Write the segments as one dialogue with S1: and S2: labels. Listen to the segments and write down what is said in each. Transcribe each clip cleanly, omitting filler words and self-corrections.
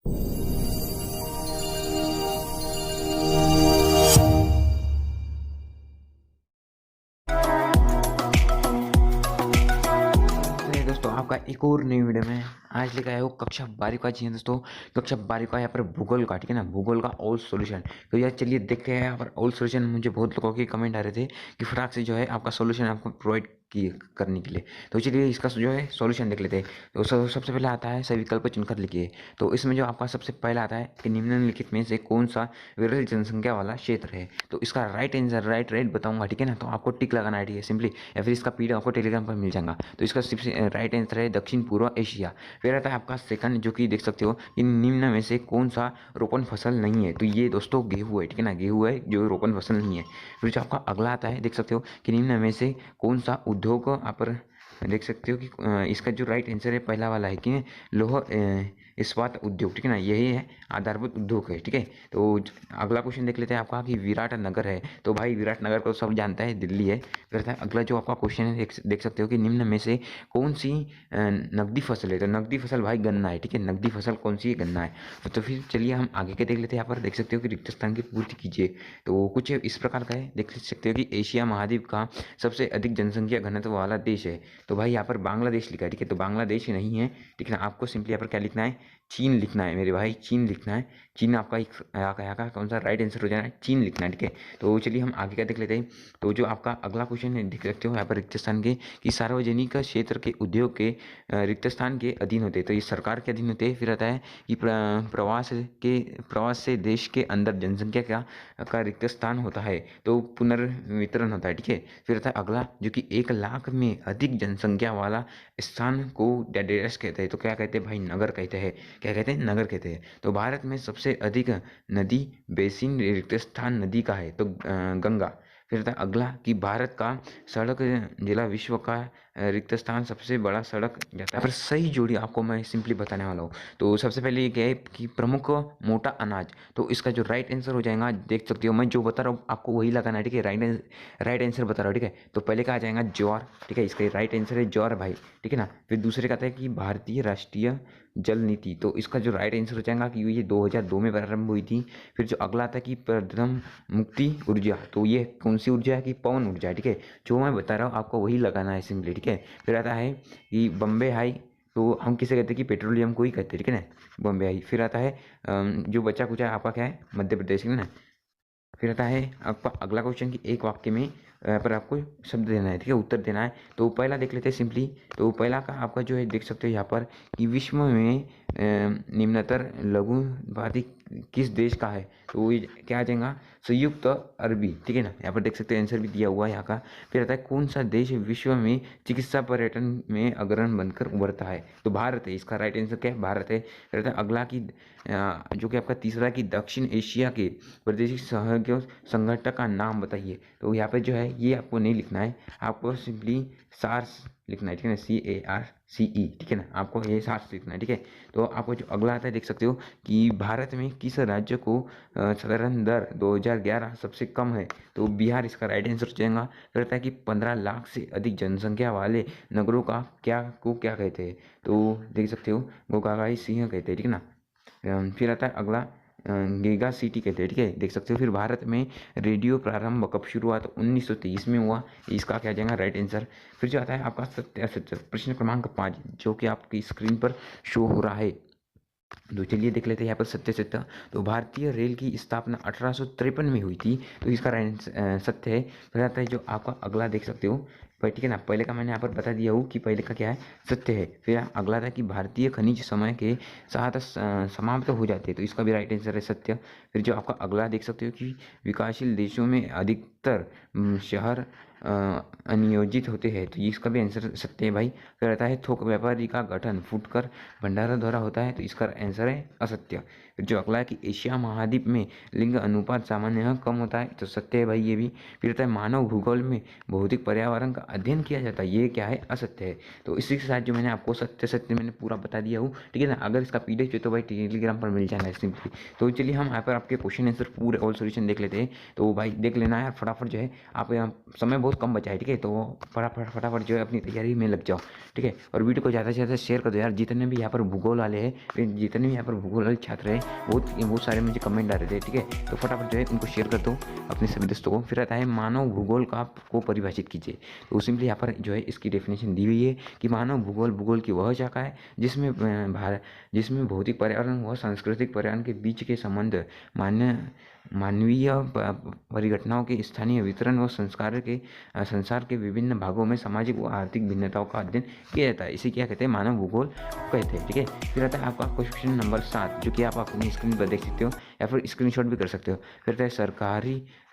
S1: चलिए दोस्तों, आपका एक और नई वीडियो में आज लेकर आया हूँ कक्षा 12 का। जी हाँ दोस्तों, कक्षा 12 का यहाँ पर भूगोल का, ठीक है ना, भूगोल का ऑल सॉल्यूशन। तो यार चलिए देखते हैं यहाँ पर ऑल सॉल्यूशन। मुझे बहुत लोगों के कमेंट आ रहे थे कि फटाक से जो है आपका सॉल्यूशन आपको प्रोवाइड किए करने के लिए। तो चलिए इसका जो है सॉल्यूशन देख लेते हैं। तो सबसे पहले आता है सही विकल्प चुनकर लिखिए। तो इसमें जो आपका सबसे पहला आता है कि निम्नलिखित में से कौन सा विरल जनसंख्या वाला क्षेत्र है। तो इसका राइट आंसर राइट बताऊंगा, ठीक है ना। तो आपको टिक लगाना है, ठीक है, सिंपली, या फिर इसका पीडीएफ आपको टेलीग्राम पर मिल जाएगा। तो इसका सबसे राइट आंसर है दक्षिण पूर्व एशिया। फिर आता है आपका सेकंड, जो कि देख सकते हो कि निम्न में से कौन सा रोपण फसल नहीं है। तो ये दोस्तों गेहूँ है, ठीक है ना, गेहूँ है जो रोपण फसल नहीं है। फिर जो आपका अगला आता है, देख सकते हो कि निम्न में से कौन सा उद्योग, आप पर देख सकते हो कि इसका जो राइट आंसर है पहला वाला है कि लोह इस्पात उद्योग, ठीक है ना, यही है आधारभूत उद्योग है, ठीक है। तो अगला क्वेश्चन देख लेते हैं आपका कि विराट नगर है। तो भाई विराट नगर को सब जानता है, दिल्ली है। फिर था अगला जो आपका क्वेश्चन है, देख सकते हो कि निम्न में से कौन सी नकदी फसल है। तो नकदी फसल भाई गन्ना है, ठीक है, नकदी फसल कौन सी है, गन्ना है। तो फिर चलिए हम आगे के देख लेते हैं। यहाँ पर देख सकते हो कि रिक्त स्थान की पूर्ति कीजिए। तो कुछ इस प्रकार का है, देख सकते हो कि एशिया महाद्वीप का सबसे अधिक जनसंख्या घनत्व वाला देश है। तो भाई यहाँ पर बांग्लादेश लिखा है, ठीक है, तो बांग्लादेश नहीं है, ठीक है ना। आपको सिंपली यहाँ पर क्या लिखना है, चीन लिखना है मेरे भाई, चीन लिखना है। चीन आपका एक यहाँ का कौन सा राइट आंसर हो जाना है, चीन लिखना है, ठीक है। तो चलिए हम आगे का देख लेते हैं। तो जो आपका अगला क्वेश्चन है, देख सकते हो यहाँ पर रिक्त स्थान के कि सार्वजनिक क्षेत्र के उद्योग के रिक्त स्थान के अधीन होते हैं। तो ये सरकार के अधीन होते हैं। फिर आता है कि प्रवास से देश के अंदर जनसंख्या का रिक्त स्थान होता है, तो पुनर्वितरण होता है, ठीक है। फिर आता है अगला, जो कि 1 लाख में अधिक जनसंख्या वाला स्थान को डेडेरस कहते हैं। तो क्या कहते हैं भाई, नगर कहते हैं। क्या कहते हैं, नगर कहते हैं। तो भारत में सबसे अधिक नदी बेसिन रिक्त स्थान नदी का है, तो गंगा। फिर था अगला कि भारत का सड़क जिला विश्व का रिक्त स्थान सबसे बड़ा सड़क जाता है। पर सही जोड़ी आपको मैं सिंपली बताने वाला हूँ। तो सबसे पहले ये क्या है कि प्रमुख मोटा अनाज। तो इसका जो राइट आंसर हो जाएगा, देख सकते हो मैं जो बता रहा हूँ आपको वही लगाना है, ठीक है। राइट आंसर बता रहा हूँ, ठीक है। तो पहले का आ जाएगा ज्वार, ठीक है, इसका राइट आंसर है ज्वार भाई, ठीक है ना। फिर दूसरे का आता है कि भारतीय राष्ट्रीय जल नीति। तो इसका जो राइट आंसर हो जाएगा कि ये 2002 में प्रारंभ हुई थी। फिर जो अगला आता है कि प्रथम मुक्ति ऊर्जा। तो ये कौन सी ऊर्जा है कि पवन ऊर्जा है, ठीक है। जो मैं बता रहा हूँ आपको वही लगाना है सिंपली, ठीक है। फिर आता है कि बम्बे हाई। तो हम किसे कहते हैं कि पेट्रोलियम को ही कहते हैं, ठीक है ना, बम्बे हाई। फिर आता है जो बचा कुचा आपका क्या है, मध्य प्रदेश, है ना। फिर आता है आपका अगला क्वेश्चन कि एक वाक्य में पर आपको शब्द देना है, ठीक है, उत्तर देना है। तो पहला देख लेते हैं सिंपली। तो पहला का आपका जो है देख सकते हो यहाँ पर कि विश्व में निम्नतर लघुवादी किस देश का है। तो ये क्या आ जाएगा, संयुक्त अरबी, ठीक है ना। यहाँ पर देख सकते हैं आंसर भी दिया हुआ है यहाँ का। फिर आता है कौन सा देश विश्व में चिकित्सा पर्यटन में अग्रणी बनकर उभरता है। तो भारत है, इसका राइट आंसर क्या है, भारत है। फिर आता है अगला की जो कि आपका तीसरा कि दक्षिण एशिया के प्रादेशिक सहयोग संगठन का नाम बताइए। तो यहाँ पे जो है ये आपको नहीं लिखना है, आपको सिंपली सार्स लिखना है, ठीक है ना, CARCE, ठीक है ना, आपको ये सार्स लिखना है, ठीक है। तो आपको जो अगला आता है देख सकते हो कि भारत में किस राज्य को साधारण दर 2011 सबसे कम है। तो बिहार इसका राइट आंसर हो जाएगा। कहता है कि 15 लाख से अधिक जनसंख्या वाले नगरों का क्या कहते हैं। तो देख सकते हो गोकागाई सिंह कहते हैं, ठीक है ना। फिर आता है अगला गीगा सिटी कहते हैं, ठीक है, देख सकते हो। फिर भारत में रेडियो प्रारंभ कब शुरू हुआ, तो 1923 में हुआ। इसका क्या जाएगा राइट आंसर। फिर जो आता है आपका सत्य असत्य, प्रश्न क्रमांक 5, जो कि आपकी स्क्रीन पर शो हो रहा है। तो चलिए देख लेते हैं यहाँ पर सत्य सत्य। तो भारतीय रेल की स्थापना 1853 में हुई थी। तो इसका सत्य है। फिर आता है जो आपका अगला देख सकते हो, पर ठीक है ना, पहले का मैंने यहाँ पर बता दिया हूँ कि पहले का क्या है, सत्य है। फिर अगला था कि भारतीय खनिज समय के साथ समाप्त हो जाते हैं। तो इसका भी राइट आंसर है सत्य। फिर जो आपका अगला देख सकते हो कि विकासशील देशों में अधिकतर शहर अनियोजित होते हैं। तो इसका भी आंसर सत्य है भाई। फिर आता है थोक व्यापारी का गठन फुटकर भंडारण द्वारा होता है। तो इसका आंसर है असत्य। फिर जो अगला है कि एशिया महाद्वीप में लिंग अनुपात सामान्य कम होता है। तो सत्य है भाई ये भी। फिर आता है मानव भूगोल में भौतिक पर्यावरण का अध्ययन किया जाता है। ये क्या है, असत्य है। तो इसी के साथ जो मैंने आपको सत्य सत्य मैंने पूरा बता दिया हूँ, ठीक है ना। अगर इसका PDF चाहिए तो भाई टेलीग्राम पर मिल जाना है सिंपली। तो चलिए हम यहाँ पर आपके क्वेश्चन आंसर पूरे ऑल सॉल्यूशन देख लेते हैं। तो भाई देख लेना है फटाफट। फटाफट जो है आप समय बहुत कम बचा है, ठीक है, तो फटाफट फटाफट जो है अपनी तैयारी में लग जाओ, ठीक है। और वीडियो को ज़्यादा से ज़्यादा शेयर कर दो यार। जितने भी यहाँ पर भूगोल वाले हैं, जितने भी यहाँ पर भूगोल वाले छात्र हैं, बहुत सारे मुझे कमेंट आ रहे थे, ठीक है। तो फटाफट जो है उनको शेयर कर दो अपने सभी दोस्तों को। फिर आता है मानव भूगोल को परिभाषित कीजिए। तो सिंपली यहाँ पर जो है इसकी डेफिनेशन दी हुई है कि मानव भूगोल की वह शाखा है जिसमें भौतिक पर्यावरण व सांस्कृतिक पर्यावरण के बीच के संबंध, मानवीय परिघटनाओं के स्थानीय वितरण व संसार के विभिन्न भागों में सामाजिक व आर्थिक भिन्नताओं का अध्ययन किया जाता है। इसे क्या कहते हैं? मानव भूगोल कहते हैं, ठीक है। फिर आता है आपका क्वेश्चन नंबर 7, जो कि आप अपनी स्क्रीन पर देख सकते हो या फिर स्क्रीनशॉट भी कर सकते हो। फिर आता है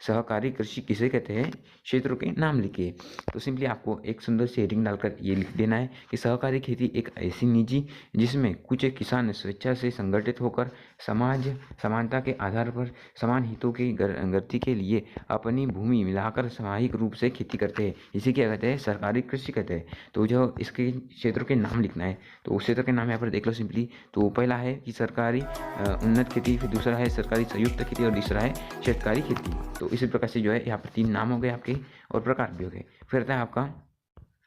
S1: सहकारी कृषि किसे कहते हैं? क्षेत्रों के नाम लिखिए। तो सिंपली आपको एक सुंदर सी हेडिंग डालकर ये लिख देना है कि सहकारी खेती एक ऐसी निजी जिसमें कुछ किसान स्वेच्छा से संगठित होकर समानता के आधार पर समान हितों की गति के लिए अपनी भूमि मिलाकर सामूहिक रूप से खेती करते हैं। इसे क्या कहते हैं? सरकारी कृषि कहते हैं। तो जो इसके क्षेत्रों के नाम लिखना है, तो क्षेत्र के नाम यहाँ पर देख लो सिंपली। तो पहला है कि सरकारी उन्नत खेती, फिर दूसरा है सरकारी संयुक्त खेती और तीसरा है क्षेत्रकारी खेती। तो इसी प्रकार से जो है यहाँ पर 3 नाम हो गए आपके और प्रकार भी हो गए। फिर आता है आपका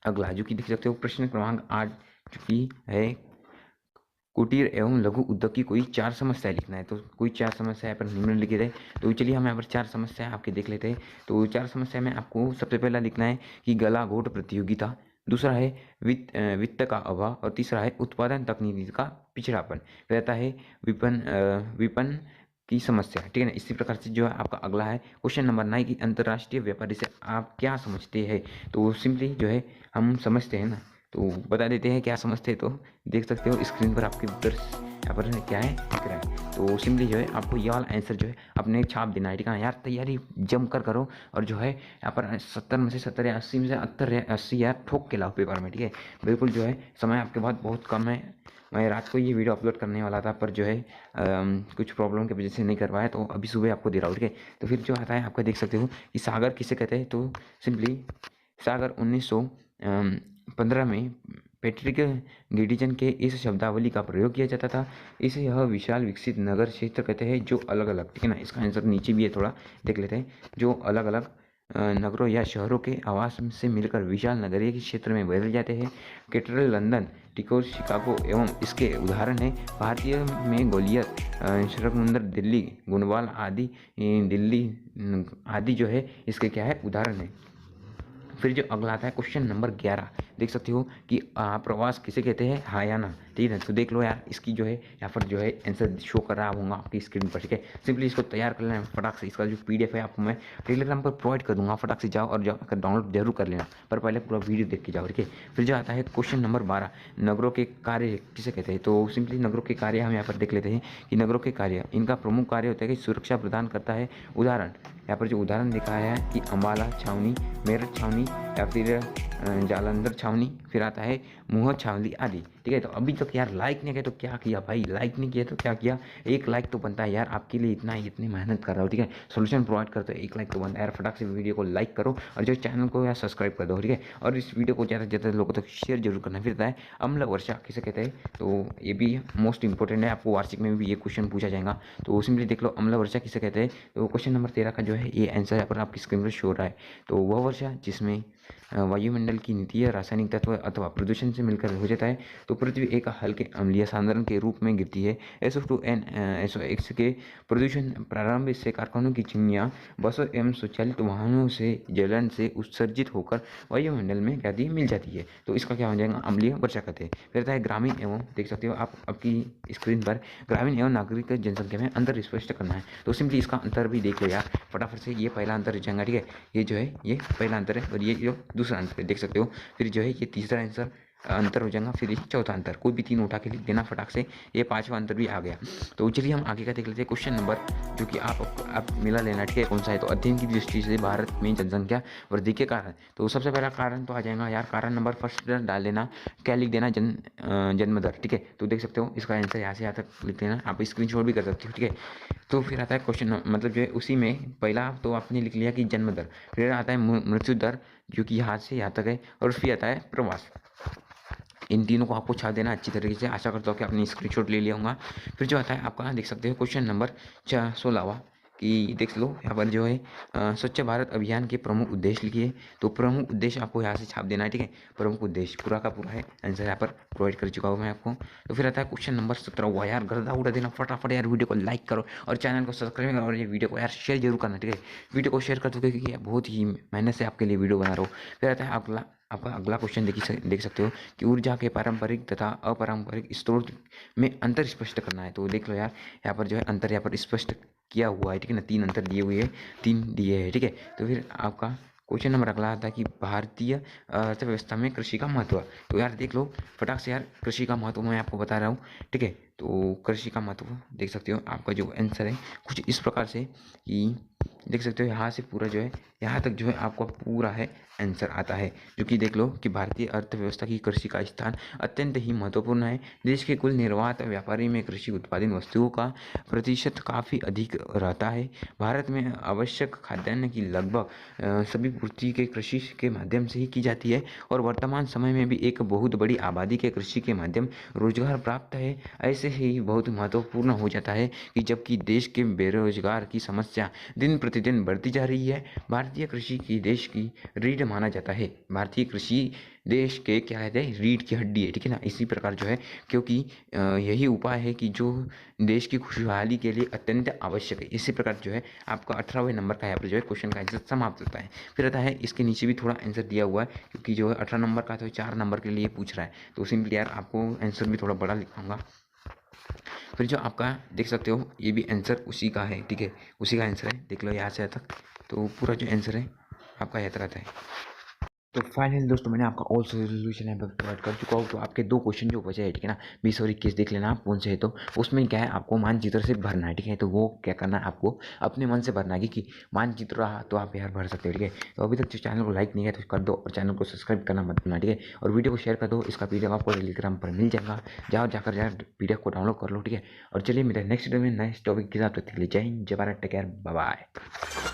S1: अगला, जो कि देख सकते हो प्रश्न क्रमांक 8, जो कि है कुटीर एवं लघु उद्योग की कोई 4 समस्याएं लिखना है। तो कोई 4 समस्या यहाँ पर निम्नलिखित है। तो चलिए हम यहाँ पर 4 समस्या आपके देख लेते हैं। तो 4 समस्या में आपको सबसे पहला लिखना है कि गला घोट प्रतियोगिता, दूसरा है वित्त का अभाव और तीसरा है उत्पादन तकनीकी का पिछड़ापन। फिर आता है विपणन की समस्या, ठीक है ना। इसी प्रकार से जो है आपका अगला है क्वेश्चन नंबर 9 की अंतर्राष्ट्रीय व्यापारी से आप क्या समझते हैं। तो सिंपली जो है हम समझते हैं ना, तो बता देते हैं क्या समझते हैं। तो देख सकते हो स्क्रीन पर आपके उत्तर यहाँ पर क्या है दिख रहा है। तो सिंपली जो है आपको ये वाला आंसर जो है अपने छाप देना है, ठीक है यार। तैयारी जम कर करो और जो है यहाँ पर 70 में से 70 या 80 में से 80 यार ठोक के लाओ पेपर में, ठीक है। बिल्कुल जो है समय आपके पास बहुत कम है। मैं रात को ये वीडियो अपलोड करने वाला था, पर जो है कुछ प्रॉब्लम की वजह से नहीं कर पाया, तो अभी सुबह आपको दे रहा हूँ, ठीक है। तो फिर जो आता है आपका देख सकते हो कि सागर किसे कहते हैं। तो सिंपली सागर 1915 में पैट्रिक गिडिजन के इस शब्दावली का प्रयोग किया जाता था। इसे यह विशाल विकसित नगर क्षेत्र कहते हैं जो अलग अलग, ठीक है ना। इसका आंसर नीचे भी है, थोड़ा देख लेते हैं। जो अलग अलग नगरों या शहरों के आवास से मिलकर विशाल नगरीय के क्षेत्र में बदल जाते हैं। कैथेड्रल लंदन, टिकोर, शिकागो एवं इसके उदाहरण हैं। भारतीय में ग्वालियर, शरकमुंदर, दिल्ली, गुणवाल आदि जो है इसके क्या है उदाहरण है। फिर जो अगला आता है क्वेश्चन नंबर 11, देख सकते हो कि प्रवास किसे कहते हैं? हायाना, ठीक है। तो देख लो यार, इसकी जो है यहाँ पर जो है आंसर शो कर रहा होगा आपकी स्क्रीन पर, ठीक है। सिंपली इसको तैयार कर लेना फटाक से। इसका जो PDF है आपको मैं टेलीग्राम पर प्रोवाइड कर दूंगा, फटाक से जाओ और जाकर डाउनलोड जरूर कर लेना, पर पहले पूरा वीडियो देख के जाओ, ठीक है। फिर जो आता है क्वेश्चन नंबर 12, नगरों के कार्य किसे कहते हैं। तो सिंपली नगरों के कार्य हम यहाँ पर देख लेते हैं कि नगरों के कार्य, इनका प्रमुख कार्य होता है कि सुरक्षा प्रदान करता है। उदाहरण यहाँ पर जो उदाहरण दिखाया है कि अम्बाला छावनी, मेरठ छावनी या फिर जालंधर छावनी, फिर आता है मुह छावनी आदि, ठीक है। तो अभी तक यार लाइक नहीं किया तो क्या किया भाई, लाइक नहीं किया तो क्या किया। 1 लाइक तो बनता है यार, आपके लिए इतनी मेहनत कर रहा हूँ, ठीक है। सोल्यूशन प्रोवाइड करते हो, 1 लाइक तो बनता है यार। फटाक से वीडियो को लाइक करो और जो चैनल को यार सब्सक्राइब कर दो, ठीक है। और इस वीडियो को ज़्यादा से ज़्यादा लोगों तक शेयर जरूर करना। फिर आता है अम्ल वर्षा किसे कहते हैं। तो ये भी मोस्ट इंपॉर्टेंट है, आपको वार्षिक में भी ये क्वेश्चन पूछा जाएगा। तो सिंपली देख लो अम्ल वर्षा किसे कहते हैं। तो क्वेश्चन नंबर 13 का जो है ये आंसर यहाँ पर आपकी स्क्रीन पर शो हो रहा है। तो वह वर्षा जिसमें वायुमंडल की नीतीय रासायनिक तत्व अथवा प्रदूषण से मिलकर हो जाता है। तो पृथ्वी एक हल्के अम्लीय सांद्रण के रूप में गिरती है। SO2 SO6 के प्रदूषण प्रारंभ से कारखानों की चिमनियाँ, बसों एवं स्वचालित वाहनों से जलन से उत्सर्जित होकर वायुमंडल में क्या दी मिल जाती है। तो इसका क्या हो जाएगा? अम्लीय वर्षा कहते हैं। फिर आता है ग्रामीण एवं, देख सकते हो आप आपकी स्क्रीन पर, ग्रामीण एवं नागरिक जनसंख्या में अंतर स्पष्ट करना है। तो सिंपली इसका अंतर भी देख लो यार फटाफट से। ये पहला अंतर जाएगा, ठीक है। ये जो है ये पहला अंतर है और ये जो दूसरा आंसर है, देख सकते हो। फिर जो है ये तीसरा आंसर अंतर हो जाएगा, फिर ये चौथा अंतर। कोई भी 3 उठा के लिख देना फटाक से। ये 5वां अंतर भी आ गया। तो चलिए हम आगे का देख लेते हैं क्वेश्चन नंबर, जो कि आप मिला लेना, ठीक है, कौन सा है। तो अध्ययन की दृष्टि से भारत में जनसंख्या वृद्धि के कारण। तो सबसे पहला कारण तो आ जाएगा यार, कारण नंबर फर्स्ट डाल देना, क्या लिख देना, जन्म दर, ठीक है। तो देख सकते हो इसका आंसर यहाँ से यहाँ तक लिख देना, आप स्क्रीनशॉट भी कर सकते हो, ठीक है। तो फिर आता है क्वेश्चन मतलब जो है उसी में पहला तो आपने लिख लिया कि जन्म दर, फिर आता है मृत्यु दर जो कि यहाँ से यहाँ तक है, और फिर आता है प्रवास। इन तीनों को आपको छाप देना अच्छी तरीके से। आशा करता हूँ कि आपने स्क्रीनशॉट ले लिया होगा। फिर जो आता है आपका देख सकते हो क्वेश्चन नंबर 16वां कि देख लो यहाँ पर जो है स्वच्छ भारत अभियान के प्रमुख उद्देश्य लिखिए। तो प्रमुख उद्देश्य आपको यहाँ से छाप देना है, ठीक है। प्रमुख उद्देश्य पूरा का पूरा है, आंसर यहाँ पर प्रोवाइड कर चुका हूँ मैं आपको। तो फिर आता है क्वेश्चन नंबर 17। हुआ यार, गर्दा उड़ा देना फटाफट यार, वीडियो को लाइक करो और चैनल को सब्सक्राइब करो और ये वीडियो को यार शेयर जरूर करना, ठीक है। वीडियो को शेयर कर दो क्योंकि बहुत ही मेहनत से आपके लिए वीडियो बना रहा हूँ। फिर आता है अगला, आपका अगला क्वेश्चन देख सकते हो कि ऊर्जा के पारंपरिक तथा अपारंपरिक स्रोत में अंतर स्पष्ट करना है। तो देख लो यार, यहाँ पर जो है अंतर यहाँ पर स्पष्ट किया हुआ है, ठीक है ना। 3 अंतर दिए हुए हैं, 3 दिए हैं, ठीक है। तो फिर आपका क्वेश्चन नंबर अगला आता है कि भारतीय अर्थव्यवस्था में कृषि का महत्व। तो यार देख लो फटाक से यार, कृषि का महत्व मैं आपको बता रहा हूँ, ठीक है। तो कृषि का महत्व देख सकते हो, आपका जो आंसर है कुछ इस प्रकार से कि देख सकते हो यहाँ से पूरा जो है यहाँ तक जो है आपका पूरा है आंसर आता है, जो कि देख लो कि भारतीय अर्थव्यवस्था की कृषि का स्थान अत्यंत ही महत्वपूर्ण है। देश के कुल निर्यात व्यापारी में कृषि उत्पादित वस्तुओं का प्रतिशत काफ़ी अधिक रहता है। भारत में आवश्यक खाद्यान्न की लगभग सभी पूर्ति के कृषि के माध्यम से ही की जाती है और वर्तमान समय में भी एक बहुत बड़ी आबादी के कृषि के माध्यम रोजगार प्राप्त है। ऐसे ही बहुत महत्वपूर्ण हो जाता है कि जबकि देश के बेरोजगार की समस्या दिन प्रतिदिन बढ़ती जा रही है, भारतीय कृषि की देश की रीढ़ माना जाता है। भारतीय कृषि देश के क्या कहते हैं, रीढ़ की हड्डी है, ठीक है ना। इसी प्रकार जो है क्योंकि यही उपाय है कि जो देश की खुशहाली के लिए अत्यंत आवश्यक है। इसी प्रकार जो है आपका 18वें नंबर का यहाँ पर जो है क्वेश्चन का आंसर समाप्त होता है। फिर आता है इसके नीचे भी थोड़ा आंसर दिया हुआ है क्योंकि जो है 18 नंबर का तो 4 नंबर के लिए पूछ रहा है, तो सिंपली यार आपको आंसर भी थोड़ा बड़ा लिखाऊंगा। फिर जो आपका देख सकते हो ये भी आंसर उसी का है, ठीक है, उसी का आंसर है। देख लो यहाँ से यहाँ तक, तो पूरा जो आंसर है आपका यहाँ तक आता है। तो फाइनली दोस्तों मैंने आपका ऑल सोल्यूशन यहाँ पर प्रोवाइड कर चुका हूँ। तो आपके 2 क्वेश्चन जो बचे हैं, ठीक है ना, 20 और 21 देख लेना आप कौन से है। तो उसमें क्या है, आपको मानचित्र से भरना है, ठीक है। तो वो क्या करना है, आपको अपने मन से भरना है कि मानचित्र रहा तो आप यार भर सकते हो, ठीक है। तो अभी तक जो चैनल को लाइक नहीं है तो कर दो और चैनल को सब्सक्राइब करना मत भूलना, ठीक है। और वीडियो को शेयर कर दो, इसका पीडीएफ आपको टेलीग्राम पर मिल जाएगा, जाकर यार पीडीएफ को डाउनलोड कर लो, ठीक है। और चलिए मेरे नेक्स्ट वीडियो में नेक्स्ट टॉपिक के साथ, जय हिंद, जय Bharat, take care, bye bye.